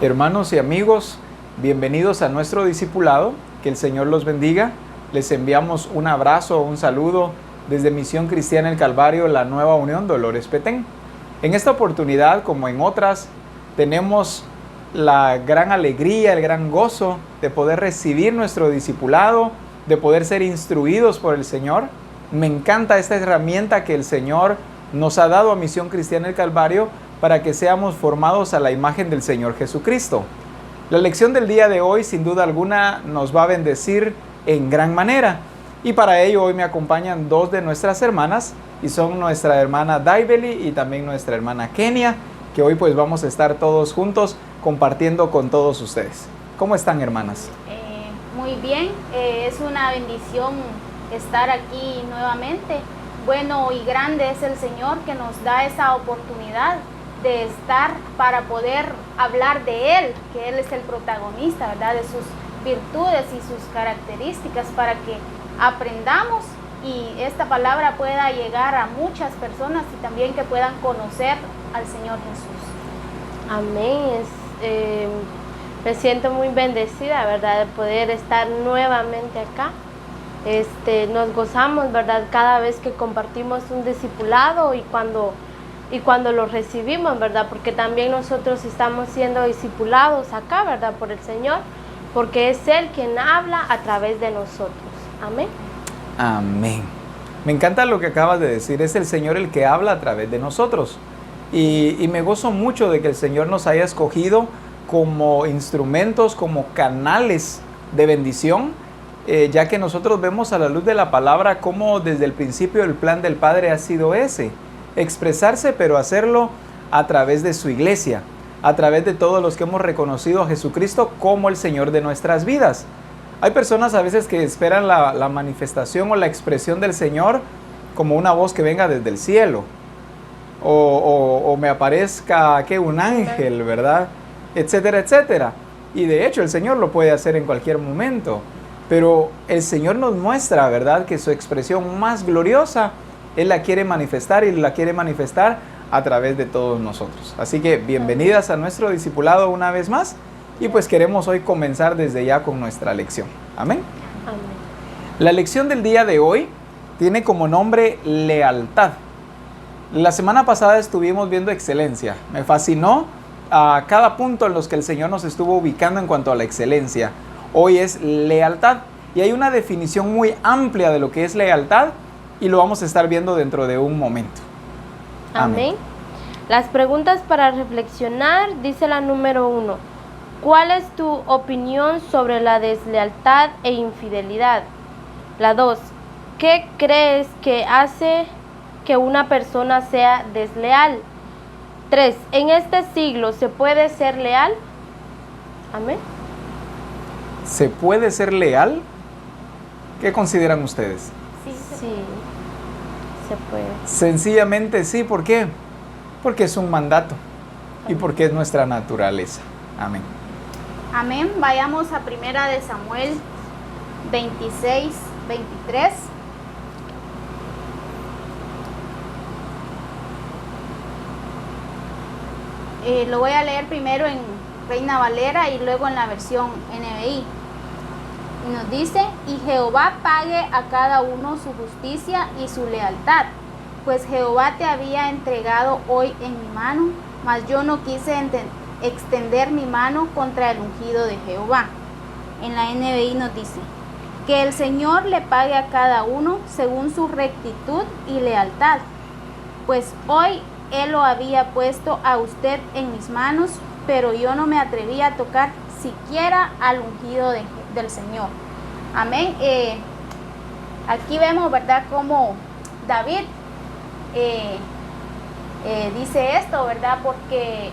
Hermanos y amigos, bienvenidos a nuestro discipulado, que el Señor los bendiga. Les enviamos un abrazo, un saludo desde Misión Cristiana El Calvario, la Nueva Unión Dolores Petén. En esta oportunidad, como en otras, tenemos la gran alegría, el gran gozo de poder recibir nuestro discipulado, de poder ser instruidos por el Señor. Me encanta esta herramienta que el Señor nos ha dado a Misión Cristiana El Calvario para que seamos formados a la imagen del Señor Jesucristo. La lección del día de hoy, sin duda alguna, nos va a bendecir en gran manera. Y para ello hoy me acompañan dos de nuestras hermanas, y son nuestra hermana Daibeli y también nuestra hermana Kenia, que hoy pues vamos a estar todos juntos compartiendo con todos ustedes. ¿Cómo están, hermanas? Muy bien, es una bendición estar aquí nuevamente. Bueno y grande es el Señor que nos da esa oportunidad de estar para poder hablar de Él, que Él es el protagonista, ¿verdad? De sus virtudes y sus características, para que aprendamos y esta palabra pueda llegar a muchas personas y también que puedan conocer al Señor Jesús. Amén. Me siento muy bendecida, ¿verdad?, de poder estar nuevamente acá. Nos gozamos, ¿verdad?, cada vez que compartimos un discipulado y cuando lo recibimos, ¿verdad?, porque también nosotros estamos siendo discipulados acá, ¿verdad?, por el Señor, porque es Él quien habla a través de nosotros. Amén. Amén. Me encanta lo que acabas de decir, es el Señor el que habla a través de nosotros. Y me gozo mucho de que el Señor nos haya escogido como instrumentos, como canales de bendición, ya que nosotros vemos a la luz de la palabra cómo desde el principio el plan del Padre ha sido ese, expresarse, pero hacerlo a través de su iglesia, a través de todos los que hemos reconocido a Jesucristo como el Señor de nuestras vidas. Hay personas a veces que esperan la manifestación o la expresión del Señor como una voz que venga desde el cielo, o me aparezca un ángel, ¿verdad?, etcétera, etcétera. Y de hecho el Señor lo puede hacer en cualquier momento, pero el Señor nos muestra, ¿verdad?, que su expresión más gloriosa Él la quiere manifestar, y la quiere manifestar a través de todos nosotros. Así que bienvenidas a nuestro discipulado una vez más, y pues queremos hoy comenzar desde ya con nuestra lección. Amén. Amén. La lección del día de hoy tiene como nombre lealtad. La semana pasada estuvimos viendo excelencia. Me fascinó a cada punto en los que el Señor nos estuvo ubicando en cuanto a la excelencia. Hoy es lealtad, y hay una definición muy amplia de lo que es lealtad, y lo vamos a estar viendo dentro de un momento. Amén. Las preguntas para reflexionar, dice la número 1. ¿Cuál es tu opinión sobre la deslealtad e infidelidad? La 2. ¿Qué crees que hace que una persona sea desleal? 3. ¿En este siglo se puede ser leal? Amén. ¿Se puede ser leal? ¿Qué consideran ustedes? Sí, se puede. Sencillamente sí. ¿Por qué? Porque es un mandato y porque es nuestra naturaleza. Amén. Amén. Vayamos a Primera de Samuel 26, 23. Lo voy a leer primero en Reina Valera y luego en la versión NBI. Y nos dice: y Jehová pague a cada uno su justicia y su lealtad, pues Jehová te había entregado hoy en mi mano, mas yo no quise extender mi mano contra el ungido de Jehová. En la NBI nos dice: que el Señor le pague a cada uno según su rectitud y lealtad, pues hoy Él lo había puesto a usted en mis manos, pero yo no me atreví a tocar siquiera al ungido del Señor. Amén. Aquí vemos, ¿verdad?, cómo David dice esto, ¿verdad?, porque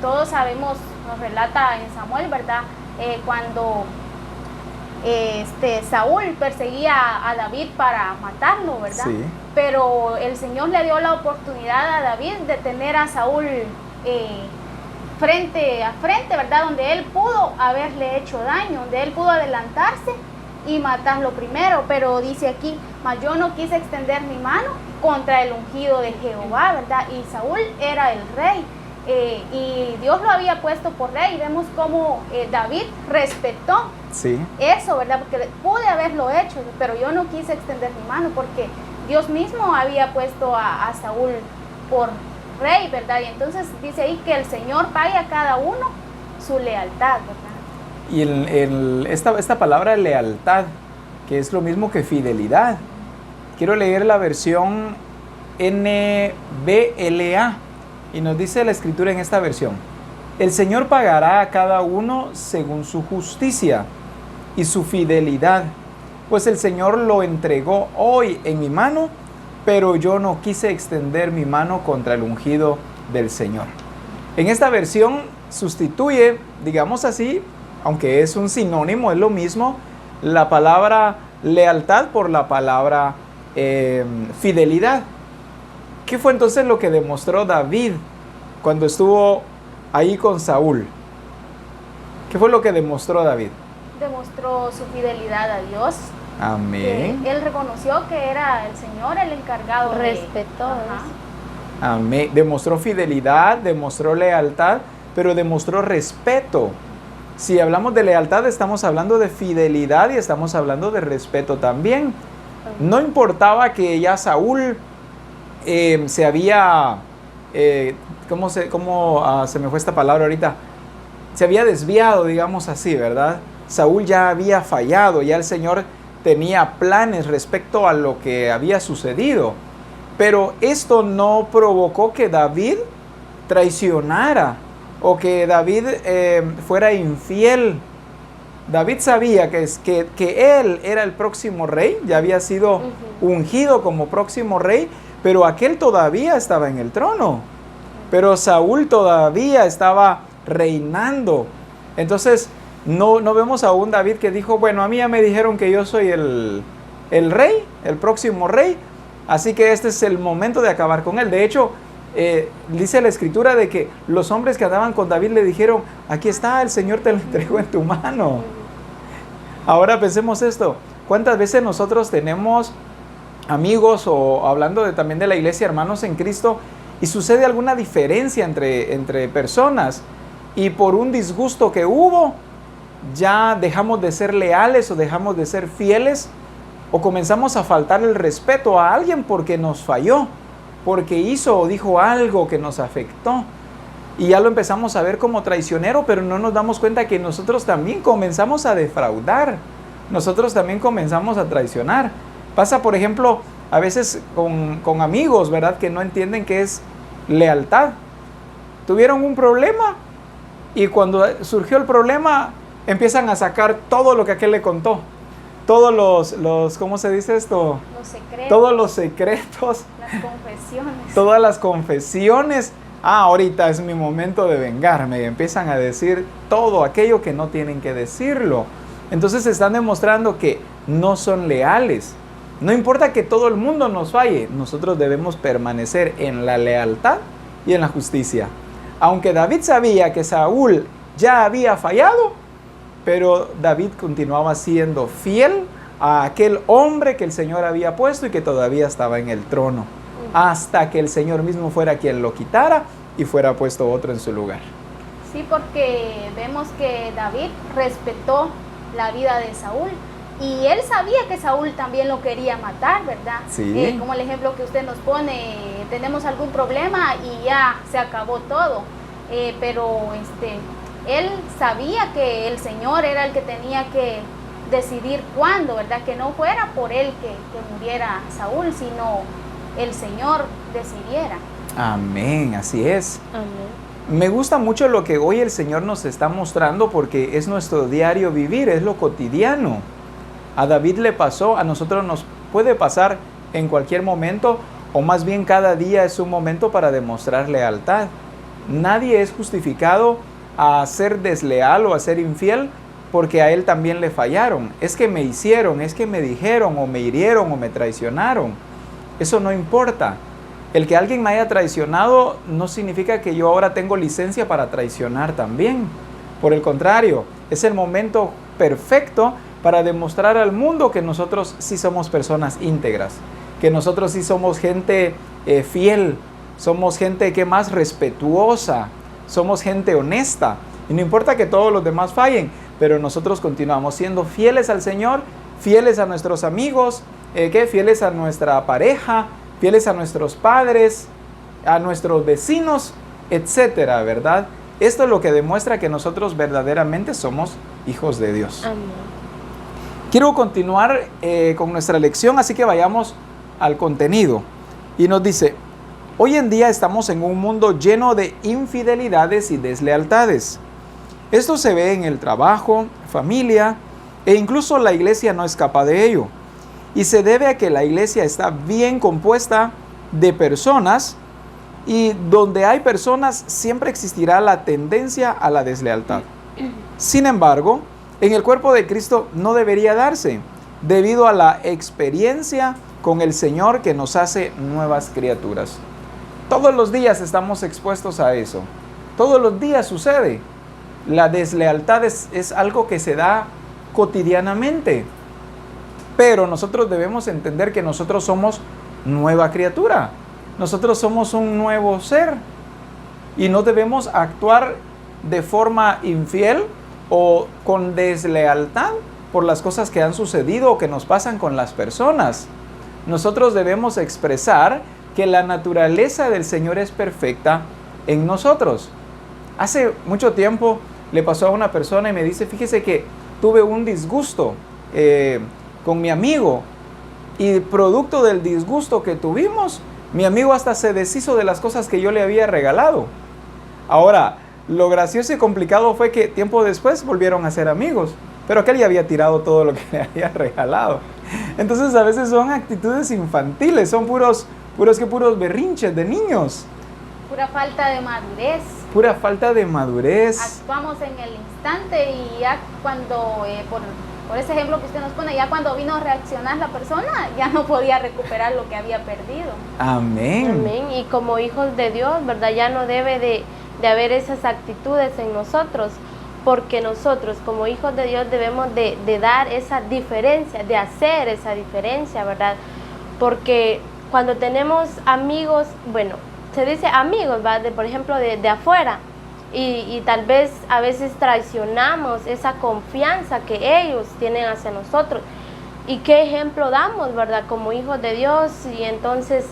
todos sabemos, nos relata en Samuel, ¿verdad?, cuando Saúl perseguía a David para matarlo, ¿verdad? Sí. Pero el Señor le dio la oportunidad a David de tener a Saúl frente a frente, ¿verdad?, donde él pudo haberle hecho daño, donde él pudo adelantarse y matarlo primero. Pero dice aquí: mas yo no quise extender mi mano contra el ungido de Jehová, ¿verdad? Y Saúl era el rey. y Dios lo había puesto por rey. Vemos cómo David respetó Sí. eso, ¿verdad? Porque pude haberlo hecho, pero yo no quise extender mi mano porque Dios mismo había puesto a Saúl por rey, ¿verdad? Y entonces dice ahí que el Señor pague a cada uno su lealtad, ¿verdad? Y esta palabra lealtad, que es lo mismo que fidelidad. Quiero leer la versión NBLA y nos dice la escritura en esta versión: el Señor pagará a cada uno según su justicia y su fidelidad, pues el Señor lo entregó hoy en mi mano, pero yo no quise extender mi mano contra el ungido del Señor. En esta versión sustituye, digamos así, aunque es un sinónimo, es lo mismo, la palabra lealtad por la palabra fidelidad. ¿Qué fue entonces lo que demostró David cuando estuvo ahí con Saúl? ¿Qué fue lo que demostró David? Demostró su fidelidad a Dios. Amén. Él reconoció que era el Señor el encargado. Respetó. Amén. Demostró fidelidad, demostró lealtad, pero demostró respeto. Si hablamos de lealtad, estamos hablando de fidelidad y estamos hablando de respeto también. No importaba que ya Saúl se había, ¿cómo se me fue esta palabra ahorita? Se había desviado, digamos así, ¿verdad? Saúl ya había fallado, ya el Señor tenía planes respecto a lo que había sucedido. Pero esto no provocó que David traicionara o que David fuera infiel. David sabía que él era el próximo rey, ya había sido ungido como próximo rey, pero aquel todavía estaba en el trono. Pero Saúl todavía estaba reinando. Entonces, no vemos a un David que dijo, bueno, a mí ya me dijeron que yo soy el rey, el próximo rey, así que este es el momento de acabar con él. De hecho, dice la escritura de que los hombres que andaban con David le dijeron, aquí está, el Señor te lo entregó en tu mano. Ahora pensemos esto, ¿cuántas veces nosotros tenemos amigos o hablando también de la iglesia, hermanos en Cristo, y sucede alguna diferencia entre personas y por un disgusto que hubo, ya dejamos de ser leales o dejamos de ser fieles o comenzamos a faltar el respeto a alguien porque nos falló, porque hizo o dijo algo que nos afectó y ya lo empezamos a ver como traicionero, pero no nos damos cuenta que nosotros también comenzamos a defraudar, nosotros también comenzamos a traicionar. Pasa, por ejemplo, a veces con amigos, ¿verdad? Que no entienden qué es lealtad. Tuvieron un problema y cuando surgió el problema empiezan a sacar todo lo que aquel le contó. Todos los ¿cómo se dice esto? Los secretos. Todos los secretos. Las confesiones. Todas las confesiones. Ahorita es mi momento de vengarme. Y empiezan a decir todo aquello que no tienen que decirlo. Entonces están demostrando que no son leales. No importa que todo el mundo nos falle, nosotros debemos permanecer en la lealtad y en la justicia. Aunque David sabía que Saúl ya había fallado, pero David continuaba siendo fiel a aquel hombre que el Señor había puesto y que todavía estaba en el trono, hasta que el Señor mismo fuera quien lo quitara y fuera puesto otro en su lugar. Sí, porque vemos que David respetó la vida de Saúl. Y él sabía que Saúl también lo quería matar, ¿verdad? Sí. Como el ejemplo que usted nos pone, tenemos algún problema y ya se acabó todo. Pero él sabía que el Señor era el que tenía que decidir cuándo, ¿verdad? Que no fuera por él que muriera Saúl, sino el Señor decidiera. Amén, así es. Amén. Me gusta mucho lo que hoy el Señor nos está mostrando porque es nuestro diario vivir, es lo cotidiano. A David le pasó, a nosotros nos puede pasar en cualquier momento, o más bien cada día es un momento para demostrar lealtad. Nadie es justificado a ser desleal o a ser infiel porque a él también le fallaron. Es que me hicieron, es que me dijeron, o me hirieron, o me traicionaron. Eso no importa. El que alguien me haya traicionado no significa que yo ahora tengo licencia para traicionar también. Por el contrario, es el momento perfecto para demostrar al mundo que nosotros sí somos personas íntegras, que nosotros sí somos gente fiel, somos gente que más respetuosa, somos gente honesta. Y no importa que todos los demás fallen, pero nosotros continuamos siendo fieles al Señor, fieles a nuestros amigos, fieles a nuestra pareja, fieles a nuestros padres, a nuestros vecinos, etcétera, ¿verdad? Esto es lo que demuestra que nosotros verdaderamente somos hijos de Dios. Amén. Quiero continuar con nuestra lección, así que vayamos al contenido. Y nos dice, hoy en día estamos en un mundo lleno de infidelidades y deslealtades. Esto se ve en el trabajo, familia, e incluso la iglesia no escapa de ello. Y se debe a que la iglesia está bien compuesta de personas, y donde hay personas siempre existirá la tendencia a la deslealtad. Sin embargo, en el cuerpo de Cristo no debería darse, debido a la experiencia con el Señor que nos hace nuevas criaturas. Todos los días estamos expuestos a eso. Todos los días sucede. La deslealtad es algo que se da cotidianamente. Pero nosotros debemos entender que nosotros somos nueva criatura. Nosotros somos un nuevo ser. Y no debemos actuar de forma infiel o con deslealtad por las cosas que han sucedido o que nos pasan con las personas. Nosotros debemos expresar que la naturaleza del Señor es perfecta en nosotros. Hace mucho tiempo le pasó a una persona y me dice, fíjese que tuve un disgusto con mi amigo, y producto del disgusto que tuvimos, mi amigo hasta se deshizo de las cosas que yo le había regalado. Ahora, lo gracioso y complicado fue que tiempo después volvieron a ser amigos, pero aquel ya había tirado todo lo que le había regalado. Entonces a veces son actitudes infantiles, son puros berrinches de niños. Pura falta de madurez. Pura falta de madurez. Actuamos en el instante y ya cuando, por ese ejemplo que usted nos pone, ya cuando vino a reaccionar la persona, ya no podía recuperar lo que había perdido. Amén. Amén. Y como hijos de Dios, ¿verdad? Ya no debe de haber esas actitudes en nosotros, porque nosotros como hijos de Dios debemos de dar esa diferencia, de hacer esa diferencia, ¿verdad? Porque cuando tenemos amigos, bueno, se dice amigos, ¿verdad? Por ejemplo, de afuera, y tal vez a veces traicionamos esa confianza que ellos tienen hacia nosotros. ¿Y qué ejemplo damos, verdad? Como hijos de Dios, y entonces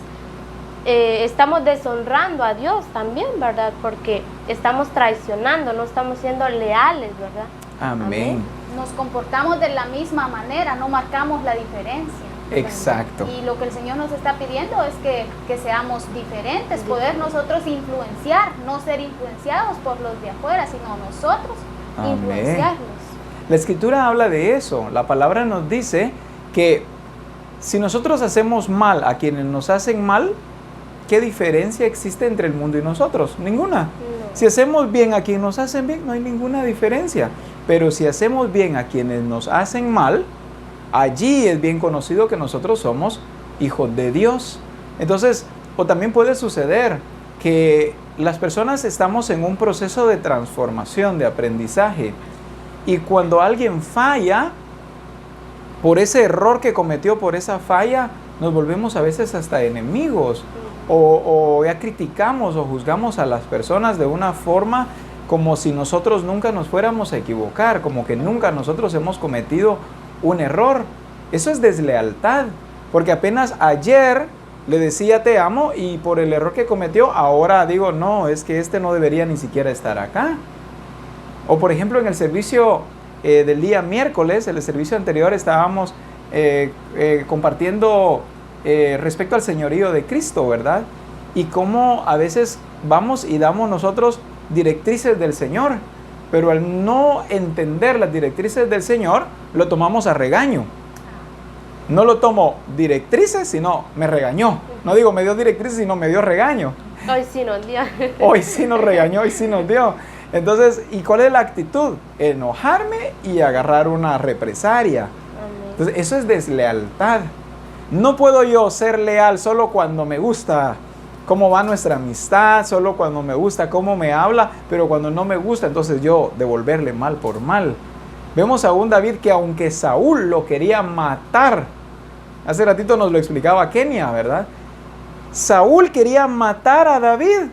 estamos deshonrando a Dios también, ¿verdad? Porque estamos traicionando, no estamos siendo leales, ¿verdad? Amén. Nos comportamos de la misma manera, no marcamos la diferencia. Exacto. Y lo que el Señor nos está pidiendo es que seamos diferentes, poder nosotros influenciar, no ser influenciados por los de afuera, sino nosotros influenciarlos. La Escritura habla de eso. La palabra nos dice que si nosotros hacemos mal a quienes nos hacen mal, ¿qué diferencia existe entre el mundo y nosotros? Ninguna. No. Si hacemos bien a quienes nos hacen bien, no hay ninguna diferencia. Pero si hacemos bien a quienes nos hacen mal, allí es bien conocido que nosotros somos hijos de Dios. Entonces, o también puede suceder que las personas estamos en un proceso de transformación, de aprendizaje. Y cuando alguien falla, por ese error que cometió, por esa falla, nos volvemos a veces hasta enemigos. O ya criticamos o juzgamos a las personas de una forma como si nosotros nunca nos fuéramos a equivocar, como que nunca nosotros hemos cometido un error. Eso es deslealtad, porque apenas ayer le decía te amo y por el error que cometió ahora digo no, es que este no debería ni siquiera estar acá. O por ejemplo en el servicio del día miércoles, el servicio anterior, estábamos compartiendo respecto al señorío de Cristo, ¿verdad? Y cómo a veces vamos y damos nosotros directrices del Señor, pero al no entender las directrices del Señor, lo tomamos a regaño. No lo tomo directrices, sino me regañó. No digo me dio directrices, sino me dio regaño. Hoy sí nos dio. Hoy sí nos regañó, hoy sí nos dio. Entonces, ¿y cuál es la actitud? Enojarme y agarrar una represalia. Amén. Entonces, eso es deslealtad. No puedo yo ser leal solo cuando me gusta cómo va nuestra amistad, solo cuando me gusta cómo me habla, pero cuando no me gusta, entonces yo devolverle mal por mal. Vemos a un David que aunque Saúl lo quería matar, hace ratito nos lo explicaba Kenia, ¿verdad? Saúl quería matar a David.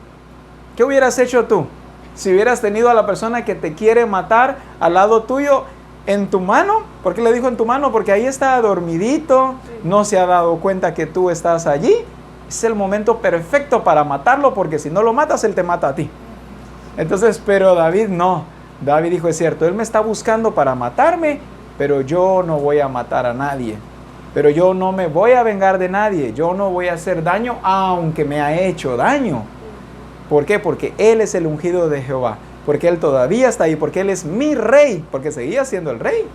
¿Qué hubieras hecho tú? Si hubieras tenido a la persona que te quiere matar al lado tuyo en tu mano. ¿Por qué le dijo en tu mano? Porque ahí está dormidito, no se ha dado cuenta que tú estás allí. Es el momento perfecto para matarlo, porque si no lo matas, él te mata a ti. Entonces, pero David no. David dijo, es cierto, él me está buscando para matarme, pero yo no voy a matar a nadie. Pero yo no me voy a vengar de nadie. Yo no voy a hacer daño, aunque me ha hecho daño. ¿Por qué? Porque Él es el ungido de Jehová. Porque Él todavía está ahí. Porque Él es mi rey. Porque seguía siendo el rey.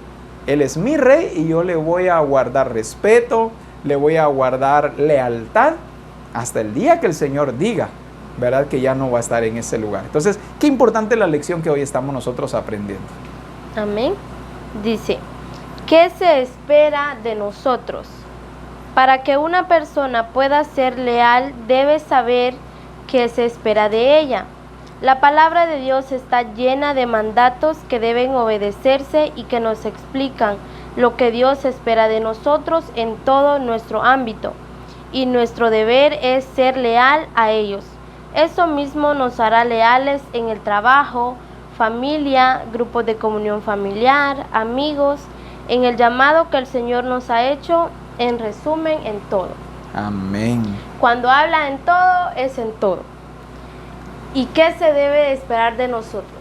Él es mi rey y yo le voy a guardar respeto. Le voy a guardar lealtad hasta el día que el Señor diga, ¿verdad?, que ya no va a estar en ese lugar. Entonces, qué importante la lección que hoy estamos nosotros aprendiendo. Amén. Dice, ¿qué se espera de nosotros? Para que una persona pueda ser leal, debe saber qué se espera de ella. La palabra de Dios está llena de mandatos que deben obedecerse y que nos explican lo que Dios espera de nosotros en todo nuestro ámbito. Y nuestro deber es ser leal a ellos. Eso mismo nos hará leales en el trabajo, familia, grupos de comunión familiar, amigos, en el llamado que el Señor nos ha hecho, en resumen, en todo. Amén. Cuando habla en todo, es en todo. ¿Y qué se debe de esperar de nosotros?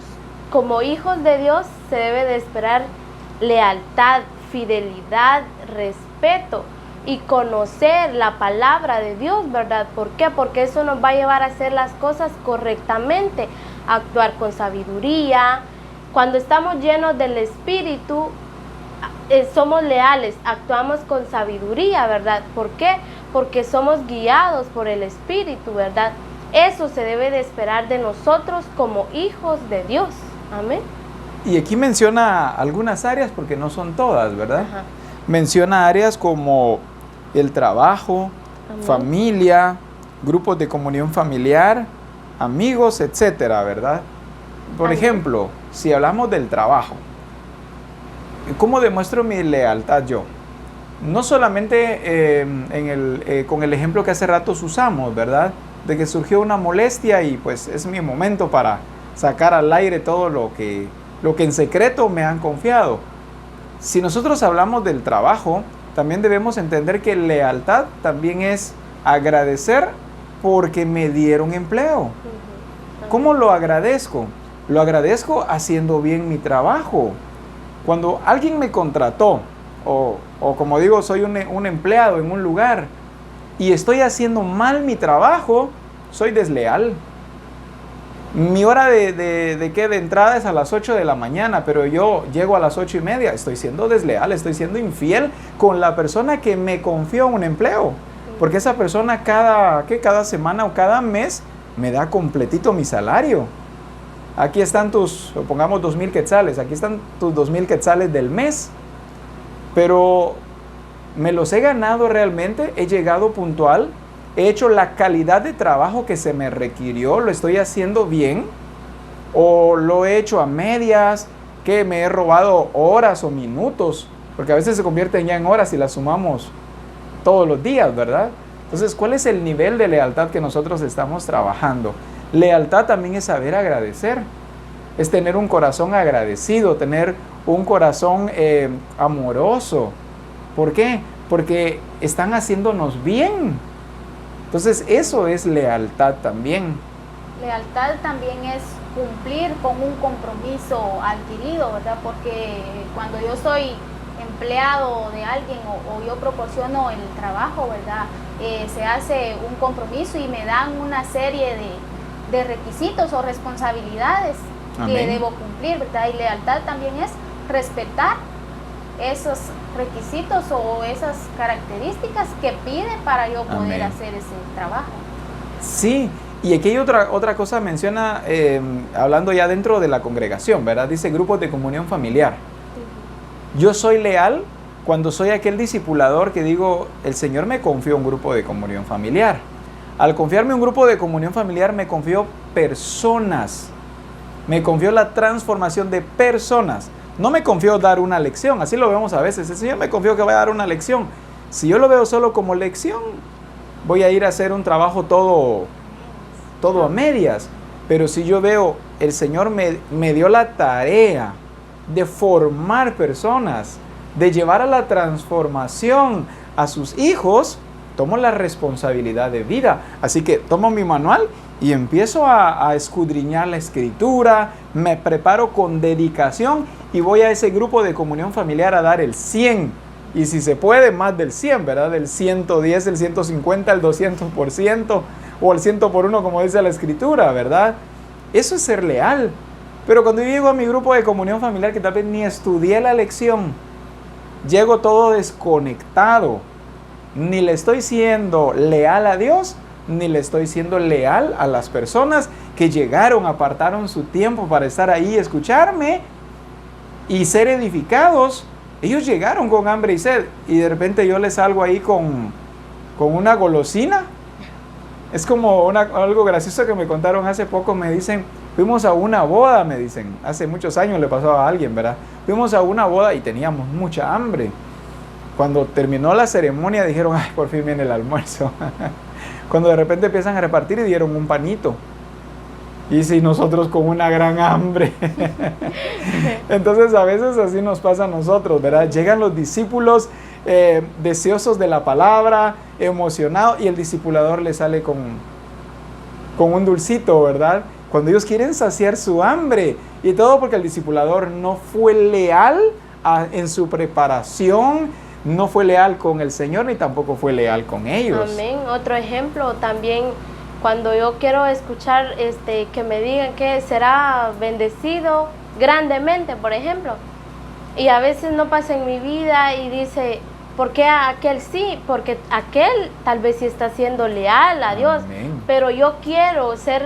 Como hijos de Dios se debe de esperar lealtad, fidelidad, respeto y conocer la palabra de Dios, ¿verdad? ¿Por qué? Porque eso nos va a llevar a hacer las cosas correctamente, a actuar con sabiduría. Cuando estamos llenos del Espíritu, somos leales, actuamos con sabiduría, ¿verdad? ¿Por qué? Porque somos guiados por el Espíritu, ¿verdad? Eso se debe de esperar de nosotros como hijos de Dios. Amén. Y aquí menciona algunas áreas, porque no son todas, ¿verdad? Ajá. Menciona áreas como el trabajo, Amén, familia, grupos de comunión familiar, amigos, etcétera, ¿verdad? Por Amén. ejemplo, si hablamos del trabajo, ¿cómo demuestro mi lealtad yo? No solamente con el ejemplo que hace rato usamos, ¿verdad? De que surgió una molestia y pues es mi momento para sacar al aire todo lo que en secreto me han confiado. Si nosotros hablamos del trabajo, también debemos entender que lealtad también es agradecer porque me dieron empleo. ¿Cómo lo agradezco? Lo agradezco haciendo bien mi trabajo. Cuando alguien me contrató, o como digo, soy un empleado en un lugar y estoy haciendo mal mi trabajo, soy desleal. Mi hora de entrada es a las 8 de la mañana, pero yo llego a las 8:30. Estoy siendo desleal, estoy siendo infiel con la persona que me confió un empleo. Porque esa persona cada semana o cada mes me da completito mi salario. Aquí están pongamos 2,000 quetzales, aquí están tus 2,000 quetzales del mes. Pero me los he ganado realmente, he llegado puntual. ¿He hecho la calidad de trabajo que se me requirió? ¿Lo estoy haciendo bien? ¿O lo he hecho a medias? ¿Que me he robado horas o minutos? Porque a veces se convierten ya en horas y las sumamos todos los días, ¿verdad? Entonces, ¿cuál es el nivel de lealtad que nosotros estamos trabajando? Lealtad también es saber agradecer. Es tener un corazón agradecido, tener un corazón amoroso. ¿Por qué? Porque están haciéndonos bien. Entonces, eso es lealtad también. Lealtad también es cumplir con un compromiso adquirido, ¿verdad? Porque cuando yo soy empleado de alguien o yo proporciono el trabajo, ¿verdad? Se hace un compromiso y me dan una serie de requisitos o responsabilidades Amén. que debo cumplir, ¿verdad? Y lealtad también es respetar esos requisitos o esas características que pide para yo poder Amén. hacer ese trabajo. Sí, y aquí hay otra cosa, menciona, hablando ya dentro de la congregación, ¿verdad? Dice grupos de comunión familiar. Yo soy leal cuando soy aquel discipulador que digo, el Señor me confió un grupo de comunión familiar. Al confiarme un grupo de comunión familiar, me confió personas. Me confió la transformación de personas. No me confió dar una lección, así lo vemos a veces. El Señor me confió que va a dar una lección. Si yo lo veo solo como lección, voy a ir a hacer un trabajo todo a medias. Pero si yo veo, el Señor me dio la tarea de formar personas, de llevar a la transformación a sus hijos, tomo la responsabilidad de vida. Así que tomo mi manual y empiezo a escudriñar la escritura, me preparo con dedicación y voy a ese grupo de comunión familiar a dar el 100. Y si se puede, más del 100, ¿verdad? El 110, el 150, el 200%, o el 100 por 1, como dice la escritura, ¿verdad? Eso es ser leal. Pero cuando yo llego a mi grupo de comunión familiar, que tal vez ni estudié la lección, llego todo desconectado, ni le estoy siendo leal a Dios, ni le estoy siendo leal a las personas que llegaron, apartaron su tiempo para estar ahí, escucharme y ser edificados. Ellos llegaron con hambre y sed, y de repente yo les salgo ahí con una golosina. Es como algo gracioso que me contaron hace poco. Me dicen, fuimos a una boda, me dicen, hace muchos años le pasó a alguien, ¿verdad? Fuimos a una boda y teníamos mucha hambre. Cuando terminó la ceremonia dijeron, ay, por fin viene el almuerzo. Cuando de repente empiezan a repartir y dieron un panito. Y si nosotros con una gran hambre. Entonces a veces así nos pasa a nosotros, ¿verdad? Llegan los discípulos deseosos de la palabra, emocionados, y el discipulador le sale con un dulcito, ¿verdad? Cuando ellos quieren saciar su hambre, y todo porque el discipulador no fue leal en su preparación, no fue leal con el Señor, ni tampoco fue leal con ellos. Amén. Otro ejemplo también, cuando yo quiero escuchar que me digan que será bendecido grandemente, por ejemplo, y a veces no pasa en mi vida y dice, ¿por qué a aquel sí? Porque aquel tal vez sí está siendo leal a Dios. Amén. Pero yo quiero ser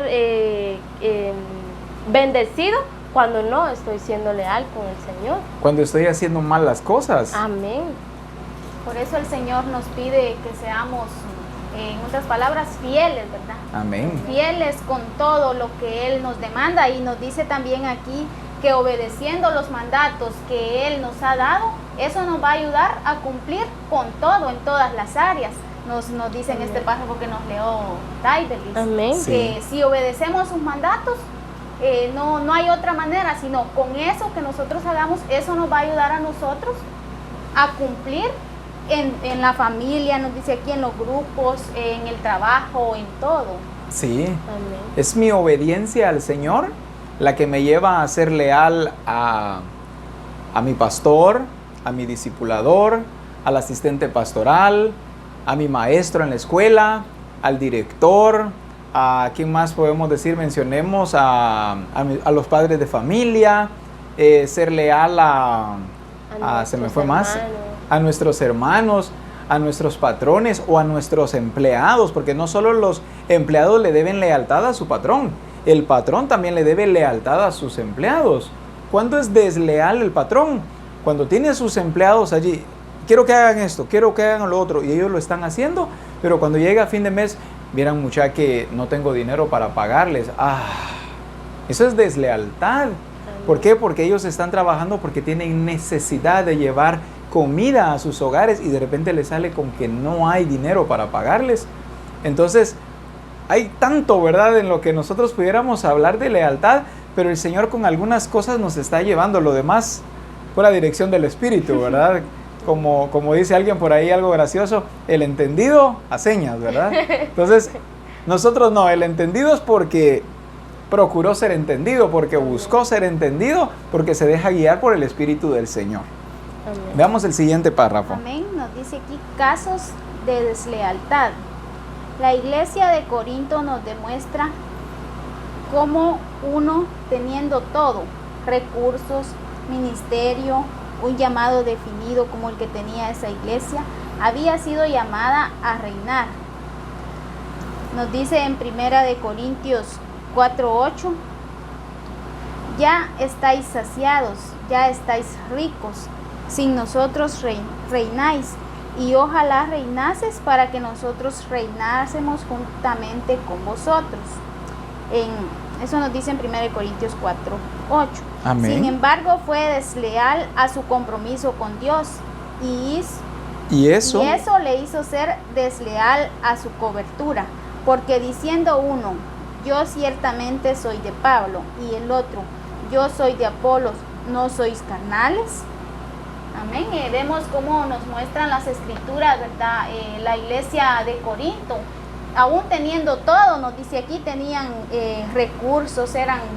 bendecido cuando no estoy siendo leal con el Señor. Cuando estoy haciendo mal las cosas. Amén. Por eso el Señor nos pide que seamos, en otras palabras, fieles, ¿verdad? Amén. Fieles con todo lo que Él nos demanda, y nos dice también aquí que obedeciendo los mandatos que Él nos ha dado, eso nos va a ayudar a cumplir con todo, en todas las áreas. Nos dice en este párrafo que nos leó Taibelis, Amén. que si obedecemos sus mandatos, no hay otra manera, sino con eso que nosotros hagamos, eso nos va a ayudar a nosotros a cumplir en la familia, nos dice aquí, en los grupos, en el trabajo, en todo. Sí. Amén. Es mi obediencia al Señor la que me lleva a ser leal a mi pastor, a mi discipulador, al asistente pastoral, a mi maestro en la escuela, al director, a quién más podemos decir, mencionemos a los padres de familia, ser leal se me fue más, a nuestros hermanos, a nuestros patrones o a nuestros empleados, porque no solo los empleados le deben lealtad a su patrón, el patrón también le debe lealtad a sus empleados. ¿Cuándo es desleal el patrón? Cuando tiene a sus empleados allí, quiero que hagan esto, quiero que hagan lo otro, y ellos lo están haciendo, pero cuando llega a fin de mes, vieran muchacha que no tengo dinero para pagarles. Eso es deslealtad. ¿Por qué? Porque ellos están trabajando porque tienen necesidad de llevar comida a sus hogares y de repente les sale con que no hay dinero para pagarles. Entonces, hay tanto, ¿verdad?, en lo que nosotros pudiéramos hablar de lealtad, pero el Señor con algunas cosas nos está llevando, lo demás por la dirección del Espíritu, ¿verdad? Como dice alguien por ahí, algo gracioso, el entendido a señas, ¿verdad? Entonces, nosotros no, el entendido es porque procuró ser entendido, porque buscó ser entendido, porque se deja guiar por el Espíritu del Señor. Amén. Veamos el siguiente párrafo. Amén. Nos dice aquí casos de deslealtad. La iglesia de Corinto nos demuestra cómo uno, teniendo todo, recursos, ministerio, un llamado definido como el que tenía esa iglesia, había sido llamada a reinar. Nos dice en 1 Corintios 4:8, ya estáis saciados, ya estáis ricos, sin nosotros reináis, y ojalá reinases para que nosotros reinásemos juntamente con vosotros. Eso nos dice en 1 Corintios 4:8. Amén. Sin embargo, fue desleal a su compromiso con Dios y Y eso le hizo ser desleal a su cobertura, porque diciendo uno, yo ciertamente soy de Pablo, y el otro, yo soy de Apolos, ¿no sois carnales? Amén. Vemos cómo nos muestran las escrituras, ¿verdad? La iglesia de Corinto, aún teniendo todo, nos dice aquí, tenían recursos,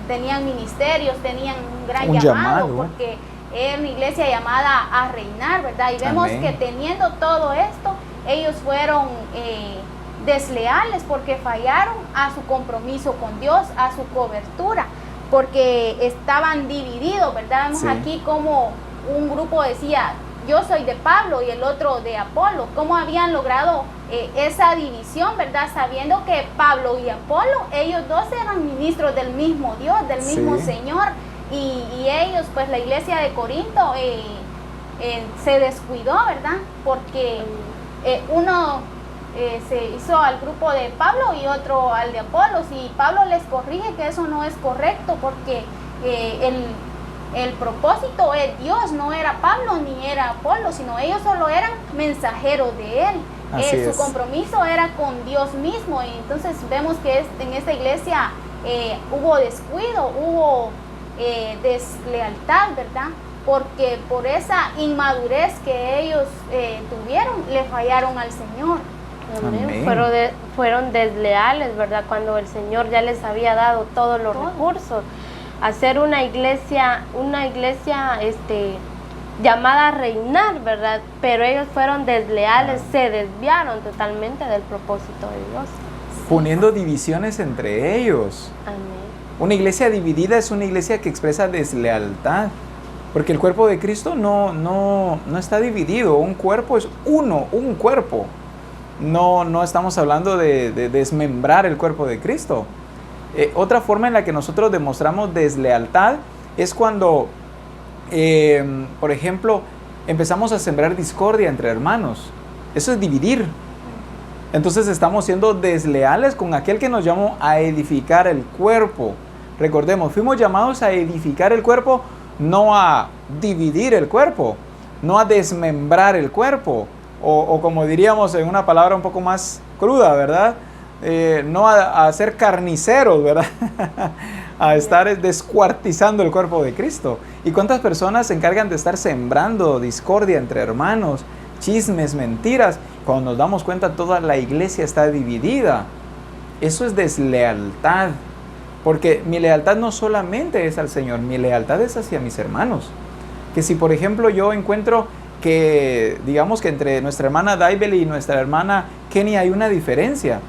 tenían ministerios, tenían un gran llamado, porque era una iglesia llamada a reinar, ¿verdad? Y vemos que teniendo todo esto, ellos fueron desleales porque fallaron a su compromiso con Dios, a su cobertura, porque estaban divididos, ¿verdad? Vemos aquí como un grupo decía, yo soy de Pablo y el otro de Apolo. ¿Cómo habían logrado esa división, verdad? Sabiendo que Pablo y Apolo, ellos dos eran ministros del mismo Dios, del mismo Señor. Y ellos, pues la iglesia de Corinto se descuidó, ¿verdad? Porque uno se hizo al grupo de Pablo y otro al de Apolos. Y Pablo les corrige que eso no es correcto porque el propósito es Dios, no era Pablo ni era Apolo, sino ellos solo eran mensajeros de él. Su compromiso era con Dios mismo. Y entonces vemos que en esta iglesia hubo descuido, hubo deslealtad, ¿verdad? Porque por esa inmadurez que ellos tuvieron, le fallaron al Señor. Amén. Fueron desleales, ¿verdad? Cuando el Señor ya les había dado todos los recursos. Hacer una iglesia llamada a reinar, ¿verdad? Pero ellos fueron desleales, se desviaron totalmente del propósito de Dios. Poniendo divisiones entre ellos. Amén. Una iglesia dividida es una iglesia que expresa deslealtad, porque el cuerpo de Cristo no está dividido. Un cuerpo es uno, un cuerpo. No estamos hablando de desmembrar el cuerpo de Cristo. Otra forma en la que nosotros demostramos deslealtad es cuando, por ejemplo, empezamos a sembrar discordia entre hermanos. Eso es dividir. Entonces estamos siendo desleales con aquel que nos llamó a edificar el cuerpo. Recordemos, fuimos llamados a edificar el cuerpo, no a dividir el cuerpo, no a desmembrar el cuerpo, o como diríamos en una palabra un poco más cruda, ¿verdad? No a ser carniceros, ¿verdad? A estar descuartizando el cuerpo de Cristo. ¿Y cuántas personas se encargan de estar sembrando discordia entre hermanos, chismes, mentiras? Cuando nos damos cuenta, toda la iglesia está dividida. Eso es deslealtad. Porque mi lealtad no solamente es al Señor, mi lealtad es hacia mis hermanos. Que si, por ejemplo, yo encuentro que, digamos que entre nuestra hermana Daibeli y nuestra hermana Kenny hay una diferencia,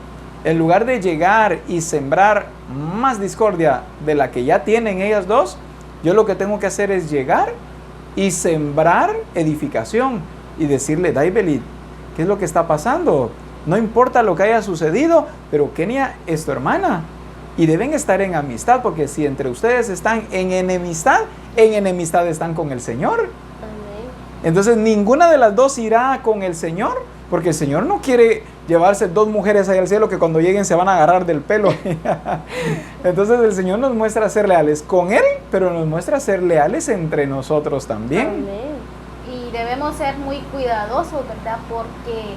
en lugar de llegar y sembrar más discordia de la que ya tienen ellas dos, yo lo que tengo que hacer es llegar y sembrar edificación y decirle, Daibeli, ¿qué es lo que está pasando? No importa lo que haya sucedido, pero Kenia es tu hermana y deben estar en amistad, porque si entre ustedes están en enemistad están con el Señor. Amén. Entonces ninguna de las dos irá con el Señor, porque el Señor no quiere llevarse dos mujeres ahí al cielo que cuando lleguen se van a agarrar del pelo. Entonces el Señor nos muestra ser leales con Él, pero nos muestra ser leales entre nosotros también. Amén. Y debemos ser muy cuidadosos, ¿verdad? Porque